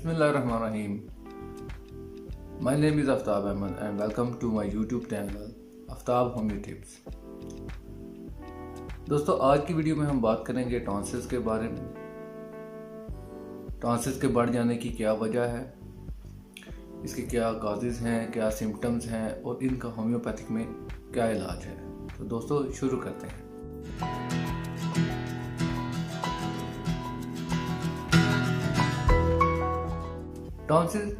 Bismillahirrahmanirrahim. My name is Aftab Ahmed and welcome to my YouTube channel Aftab Homeo Tips. दोस्तों, आज की video में हम बात करेंगे टॉन्सिल्स के बारे में। टॉन्सिल्स के बढ़ जाने की क्या वजह है, इसके क्या काजेज हैं, क्या सिम्टम्स हैं और इनका होम्योपैथिक में क्या इलाज है। तो दोस्तों शुरू करते हैं। Tonsil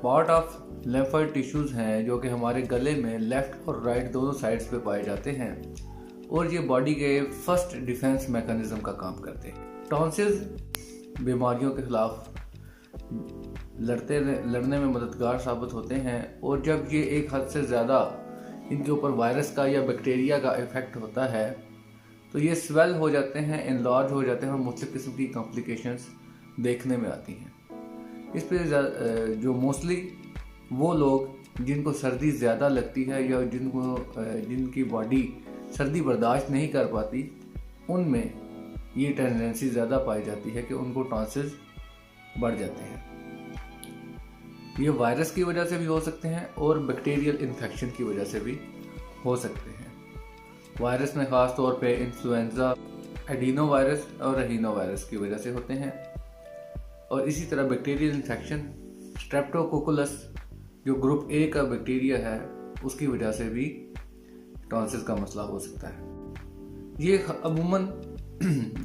part of lymphoid tissues हैं जो कि हमारे गले में लेफ्ट और राइट दोनों साइड्स पे पाए जाते हैं और ये बॉडी के फर्स्ट डिफेंस मैकेनिज्म का काम करते हैं। टॉन्सिल्स बीमारियों के खिलाफ लड़ने में मददगार साबित होते हैं और जब ये एक हद से ज़्यादा इनके ऊपर वायरस का या बैक्टीरिया का इफेक्ट होता है तो ये स्वेल हो जाते हैं, इनलार्ज हो जाते हैं और मुख्तलिफ किस्म की कॉम्प्लिकेशंस देखने में आती हैं। इस पर जो मोस्टली वो लोग जिनको सर्दी ज़्यादा लगती है या जिनकी बॉडी सर्दी बर्दाश्त नहीं कर पाती, उनमें ये टेंडेंसी ज़्यादा पाई जाती है कि उनको टॉन्सिल्स बढ़ जाते हैं। ये वायरस की वजह से भी हो सकते हैं और बैक्टीरियल इन्फेक्शन की वजह से भी हो सकते हैं। वायरस में ख़ास तौर पे इन्फ्लुएंजा, एडिनो वायरस और रहीनो वायरस की वजह से होते हैं और इसी तरह बैक्टीरियल इन्फेक्शन स्ट्रेप्टोकोकस जो ग्रुप ए का बैक्टीरिया है उसकी वजह से भी टॉन्सिल्स का मसला हो सकता है। ये अमूमन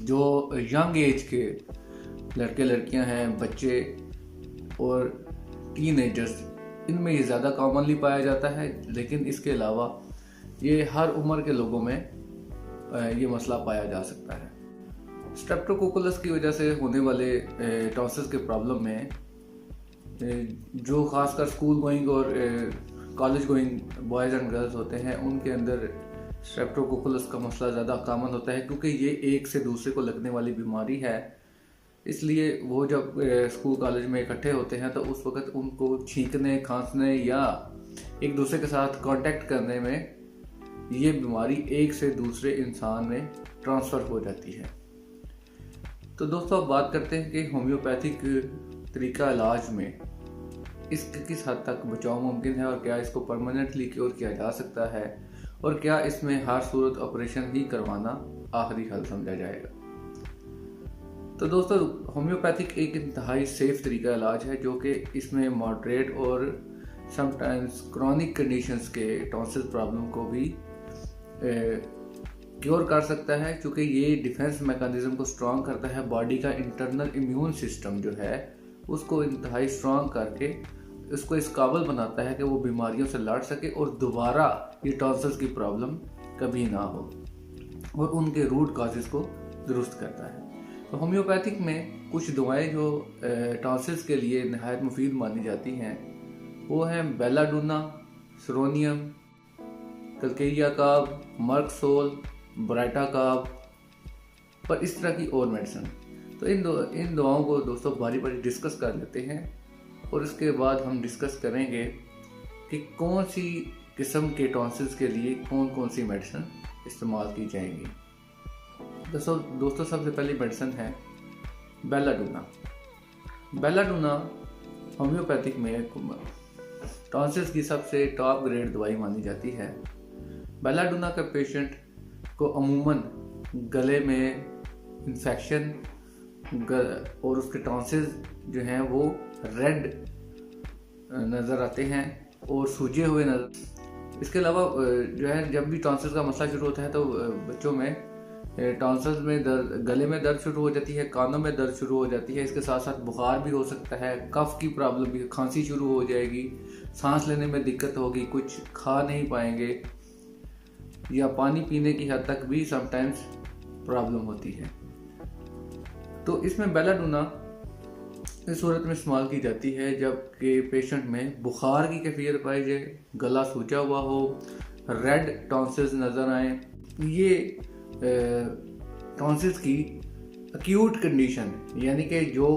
जो यंग एज के लड़के लड़कियां हैं, बच्चे और टीनेजर्स, इनमें ये ज़्यादा कॉमनली पाया जाता है, लेकिन इसके अलावा ये हर उम्र के लोगों में ये मसला पाया जा सकता है। स्ट्रेप्टोकोकस की वजह से होने वाले टॉन्सिल्स के प्रॉब्लम में जो खासकर स्कूल गोइंग और college going boys and girls होते हैं उनके अंदर स्ट्रेप्टोकोकस का मसला ज़्यादा कॉमन होता है क्योंकि ये एक से दूसरे को लगने वाली बीमारी है। इसलिए वो जब स्कूल कॉलेज में इकट्ठे होते हैं तो उस वक्त उनको छींकने, खांसने या एक दूसरे के साथ कांटेक्ट करने में ये बीमारी एक से दूसरे इंसान में ट्रांसफ़र हो जाती है। तो दोस्तों अब बात करते हैं कि होम्योपैथिक तरीका इलाज में इसके किस हद तक बचाव मुमकिन है और क्या इसको परमानेंटली क्योर किया जा सकता है और क्या इसमें हर सूरत ऑपरेशन ही करवाना आखिरी हल समझा जाएगा। तो दोस्तों होम्योपैथिक एक इंतहाई सेफ तरीका इलाज है जो कि इसमें मॉडरेट और समटाइम्स क्रॉनिक कंडीशंस के टॉन्सिल प्रॉब्लम को भी क्योर कर सकता है, क्योंकि ये डिफेंस मैकेनिज्म को स्ट्रॉन्ग करता है। बॉडी का इंटरनल इम्यून सिस्टम जो है उसको इंतहाई स्ट्रॉन्ग करके उसको इस काबिल बनाता है कि वो बीमारियों से लड़ सके और दोबारा ये टॉन्सिल्स की प्रॉब्लम कभी ना हो और उनके रूट काजेस को दुरुस्त करता है। तो होम्योपैथिक में कुछ दवाएं जो टॉन्सिल्स के लिए नहायत मुफीद मानी जाती हैं वो हैं बेलाडोना, सेरोनियम, कलकेरिया काब, मर्कसोल, ब्राइटा काब पर इस तरह की और मेडिसिन। तो इन दवाओं को दोस्तों बारी बारी डिस्कस कर लेते हैं और उसके बाद हम डिस्कस करेंगे कि कौन सी किस्म के टॉन्सिल्स के लिए कौन कौन सी मेडिसिन इस्तेमाल की जाएंगी। दोस्तों सबसे पहली मेडिसिन है बेलाडोना। बेलाडोना होम्योपैथिक में टॉन्सिल्स की सबसे टॉप ग्रेड दवाई मानी जाती है। बेलाडोना का पेशेंट को अमूमन गले में इन्फेक्शन और उसके टॉन्सिल्स जो हैं वो रेड नज़र आते हैं और सूजे हुए नज़र। इसके अलावा जो है जब भी टॉन्सिल्स का मसला शुरू होता है तो बच्चों में टॉन्सिल्स में दर्द, गले में दर्द शुरू हो जाती है, कानों में दर्द शुरू हो जाती है। इसके साथ साथ बुखार भी हो सकता है, कफ की प्रॉब्लम भी, खांसी शुरू हो जाएगी, सांस लेने में दिक्कत होगी, कुछ खा नहीं पाएंगे या पानी पीने की हद तक भी समटाइम्स प्रॉब्लम होती है। तो इसमें बेलाडोना इस सूरत में इस्तेमाल की जाती है जबकि पेशेंट में बुखार की कैफियत पाई जाए, गला सूजा हुआ हो, रेड टॉन्सिल्स नज़र आए। ये टॉन्सिल्स की एक्यूट कंडीशन यानी कि जो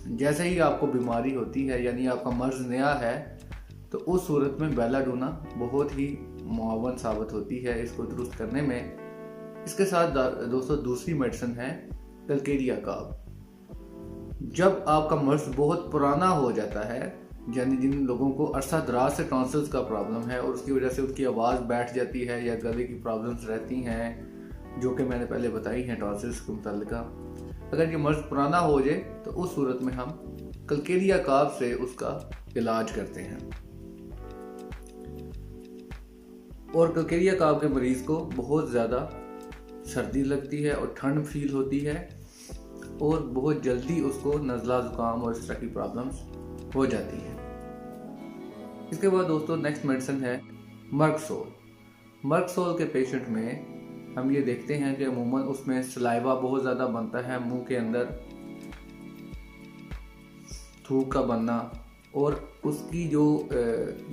जैसे ही आपको बीमारी होती है यानी आपका मर्ज नया है तो उस सूरत में बेलाडोना बहुत ही मुआवन साबित होती है इसको दुरुस्त करने में। इसके साथ दोस्तों दूसरी मेडिसिन है कलकेरिया काब। जब आपका मर्ज बहुत पुराना हो जाता है, यानी जिन लोगों को अरसा दराज से टॉन्सिल्स का प्रॉब्लम है और उसकी वजह से उनकी आवाज़ बैठ जाती है या गले की प्रॉब्लम्स रहती हैं, जो कि मैंने पहले बताई हैं टॉन्सिल्स के मुतालिका, अगर ये मर्ज पुराना हो जाए तो उस सूरत में हम कलकेरिया काब से उसका इलाज करते हैं। और कलकेरिया काब के मरीज़ को बहुत ज़्यादा सर्दी लगती है और ठंड फील होती है और बहुत जल्दी उसको नज़ला ज़ुकाम और इस तरह की प्रॉब्लम्स हो जाती है। इसके बाद दोस्तों नेक्स्ट मेडिसिन है मर्कसोल। मर्कसोल के पेशेंट में हम ये देखते हैं कि अमूमन उसमें सलाइवा बहुत ज़्यादा बनता है, मुंह के अंदर थूक का बनना, और उसकी जो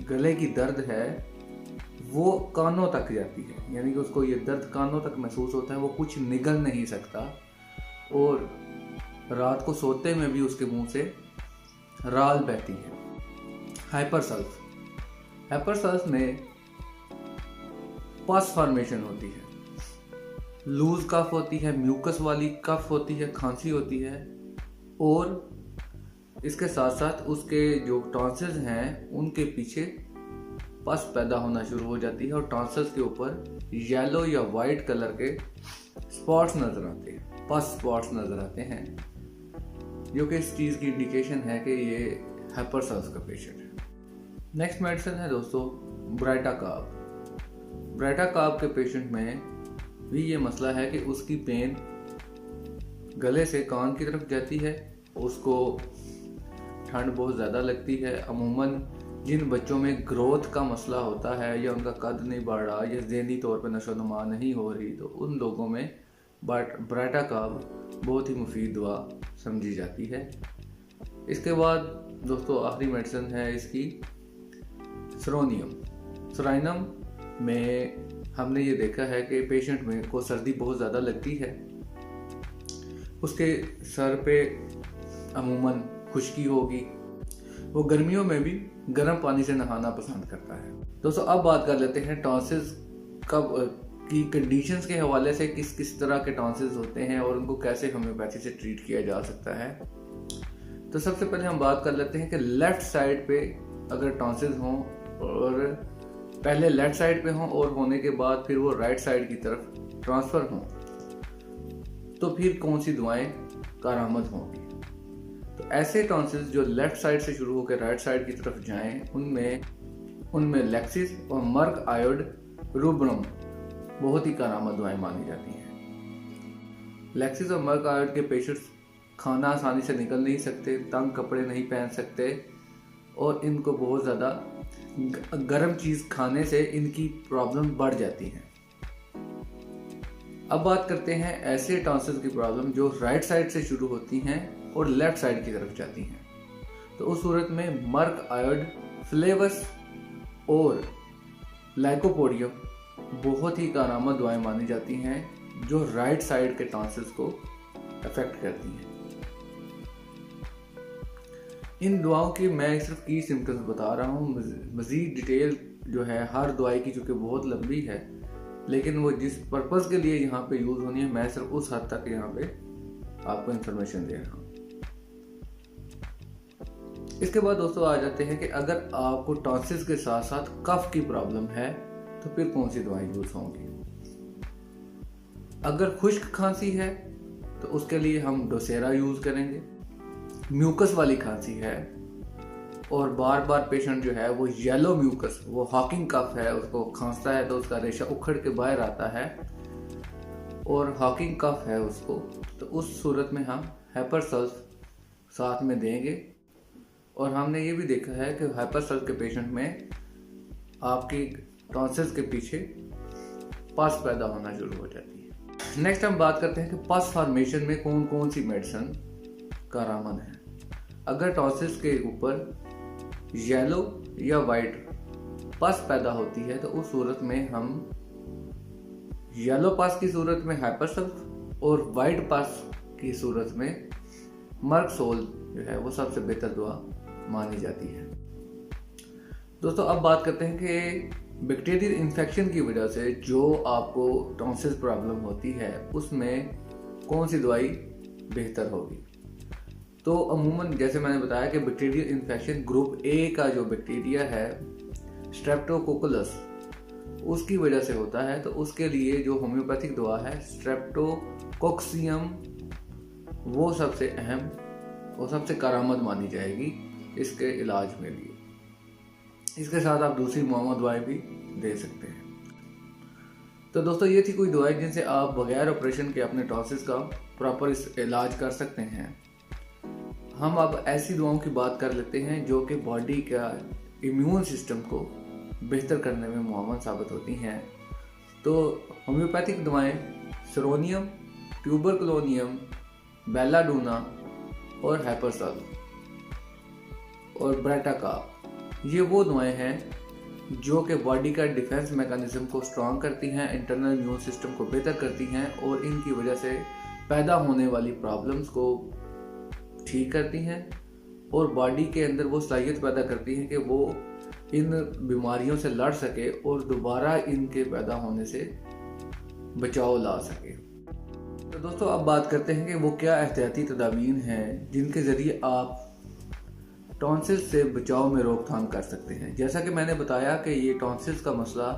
गले की दर्द है वो कानों तक जाती है, यानी कि उसको ये दर्द कानों तक महसूस होता है, वो कुछ निगल नहीं सकता और रात को सोते में भी उसके मुंह से राल बहती है। हाइपरसल्फ, हाइपरसल्फ में पस फॉर्मेशन होती है, लूज कफ होती है, म्यूकस वाली कफ होती है, खांसी होती है, और इसके साथ साथ उसके जो टॉन्सिल्स हैं उनके पीछे पस पैदा होना शुरू हो जाती है और टॉन्सिल्स के ऊपर येलो या वाइट कलर के स्पॉट्स नजर आते हैं, पस स्पॉट्स नजर आते हैं, जो कि इस चीज़ की इंडिकेशन है कि ये हाइपरसल्फ का पेशेंट है। नेक्स्ट मेडिसिन है दोस्तों ब्राइटा काब। ब्राइटा काब के पेशेंट में भी ये मसला है कि उसकी पेन गले से कान की तरफ जाती है, उसको ठंड बहुत ज़्यादा लगती है। अमूमन जिन बच्चों में ग्रोथ का मसला होता है या उनका कद नहीं बढ़ रहा या ज़हनी तौर पर नशोनुमा नहीं हो रही, तो उन लोगों में ब्राइटा काब बहुत ही मुफीद दवा समझी जाती है। इसके बाद दोस्तों आखिरी मेडिसिन है इसकी सेरोनियम। सेराइनम में हमने ये देखा है कि पेशेंट में को सर्दी बहुत ज़्यादा लगती है, उसके सर पे अमूमन खुश्की होगी, वो गर्मियों में भी गर्म पानी से नहाना पसंद करता है। दोस्तों अब बात कर लेते हैं टॉन्सिल्स की कंडीशंस के हवाले से, किस किस तरह के टॉन्सिल्स होते हैं और उनको कैसे होम्योपैथी से ट्रीट किया जा सकता है। तो सबसे पहले हम बात कर लेते हैं कि लेफ्ट साइड पे अगर टॉन्सिल्स हों और पहले लेफ्ट साइड पे हों और होने के बाद फिर वो राइट साइड की तरफ ट्रांसफ़र हों, तो फिर कौन सी दवाएं कारआमद होंगी। तो ऐसे टॉन्सिल्स जो लेफ्ट साइड से शुरू होकर राइट साइड की तरफ जाएं, उनमें लेक्सिस और मर्क आयोड रूब्रम बहुत ही कारआमद दवाएं मानी जाती हैं। लेक्सिस और मर्क आयोड के पेशेंट्स खाना आसानी से निकल नहीं सकते, तंग कपड़े नहीं पहन सकते और इनको बहुत ज़्यादा गर्म चीज़ खाने से इनकी प्रॉब्लम बढ़ जाती है। अब बात करते हैं ऐसे टॉन्सिल्स की प्रॉब्लम जो राइट साइड से शुरू होती हैं और लेफ्ट साइड की तरफ जाती हैं। तो उस सूरत में मर्क आयोड, फ्लेवस और लाइकोपोडियम बहुत ही कारआमद दवाएं मानी जाती हैं जो राइट साइड के टॉन्सिल्स को अफेक्ट करती हैं। इन दवाओं की मैं सिर्फ की सिम्टम्स बता रहा हूँ, मज़ीद डिटेल जो है हर दवाई की चूँकि बहुत लंबी है, लेकिन वो जिस पर्पज़ के लिए यहाँ पे यूज़ होनी है मैं सिर्फ उस हद तक यहाँ पे आपको इन्फॉर्मेशन दे रहा हूँ। इसके बाद दोस्तों आ जाते हैं कि अगर आपको टॉन्सिल्स के साथ साथ कफ की प्रॉब्लम है तो फिर कौन सी दवाई यूज़ होंगी। अगर खुश्क खांसी है तो उसके लिए हम डोसेरा यूज़ करेंगे। म्यूकस वाली खांसी है और बार बार पेशेंट जो है वो येलो म्यूकस, वो हॉकिंग कफ है, उसको खांसता है तो उसका रेशा उखड़ के बाहर आता है और हॉकिंग कफ है उसको, तो उस सूरत में हम हाइपरसल्फ साथ में देंगे। और हमने ये भी देखा है कि हाइपरसल्फ के पेशेंट में आपकी टॉन्सिल्स के पीछे पस पैदा होना शुरू हो जाती है। नेक्स्ट हम बात करते हैं कि पस फॉर्मेशन में कौन कौन सी मेडिसिन कारआमद है। अगर टॉन्सिल्स के ऊपर येलो या वाइट पस पैदा होती है तो उस सूरत में हम येलो पस की सूरत में हाइपरसल्फ और वाइट पस की सूरत में मर्कसोल जो है वो सबसे बेहतर दवा मानी जाती है। दोस्तों अब बात करते हैं कि बैक्टीरियल इन्फेक्शन की वजह से जो आपको टॉन्सिल्स प्रॉब्लम होती है उसमें कौन सी दवाई बेहतर होगी। तो अमूमन जैसे मैंने बताया कि बैक्टीरियल इन्फेक्शन ग्रुप ए का जो बैक्टीरिया है स्ट्रेप्टोकोकस उसकी वजह से होता है। तो उसके लिए जो होम्योपैथिक दवा है स्ट्रेप्टोकोक्सियम वो सबसे अहम और सबसे कारामद मानी जाएगी इसके इलाज में लिए। इसके साथ आप दूसरी मुआवजा दवाएं भी दे सकते हैं। तो दोस्तों ये थी कोई दवाएं जिनसे आप बगैर ऑपरेशन के अपने टॉन्सिल्स का प्रॉपर इलाज कर सकते हैं। हम अब ऐसी दवाओं की बात कर लेते हैं जो कि बॉडी का इम्यून सिस्टम को बेहतर करने में मुआवन साबित होती हैं। तो होम्योपैथिक दवाएं सेरोनियम, ट्यूबरकुलोनियम, बेलाडोना और हैपरसल और ब्रेटाकाप ये वो दवाएं हैं जो कि बॉडी का डिफेंस मैकेनिज्म को स्ट्रॉन्ग करती हैं, इंटरनल इम्यून सिस्टम को बेहतर करती हैं और इनकी वजह से पैदा होने वाली प्रॉब्लम्स को ठीक करती हैं और बॉडी के अंदर वो सलाहियत पैदा करती हैं कि वो इन बीमारियों से लड़ सके और दोबारा इनके पैदा होने से बचाव ला सके। तो दोस्तों अब बात करते हैं कि वो क्या एहतियाती तदाबीर हैं जिनके ज़रिए आप टॉन्सिल से बचाव में रोकथाम कर सकते हैं। जैसा कि मैंने बताया कि ये टॉन्सिल्स का मसला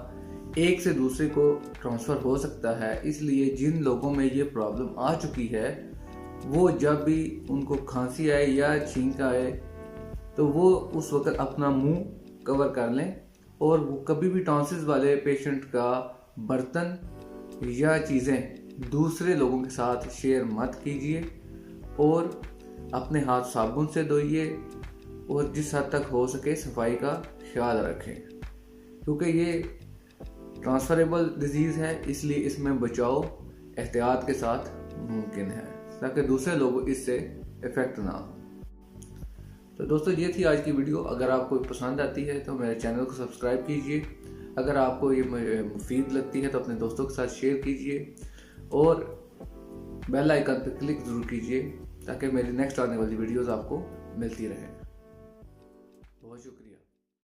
एक से दूसरे को ट्रांसफ़र हो सकता है, इसलिए जिन लोगों में ये प्रॉब्लम आ चुकी है वो जब भी उनको खांसी आए या छींक आए तो वो उस वक्त अपना मुंह कवर कर लें और वो कभी भी टॉन्सिल्स वाले पेशेंट का बर्तन या चीज़ें दूसरे लोगों के साथ शेयर मत कीजिए और अपने हाथ साबुन से धोइए और जिस हद तक हो सके सफाई का ख्याल रखें, क्योंकि ये ट्रांसफरेबल डिजीज़ है इसलिए इसमें बचाव एहतियात के साथ मुमकिन है ताकि दूसरे लोग इससे इफ़ेक्ट ना हो। तो दोस्तों ये थी आज की वीडियो। अगर आपको पसंद आती है तो मेरे चैनल को सब्सक्राइब कीजिए। अगर आपको ये मुफीद लगती है तो अपने दोस्तों के साथ शेयर कीजिए और बेल आइकन पर क्लिक ज़रूर कीजिए ताकि मेरी नेक्स्ट आने वाली वीडियोज़ आपको मिलती रहे।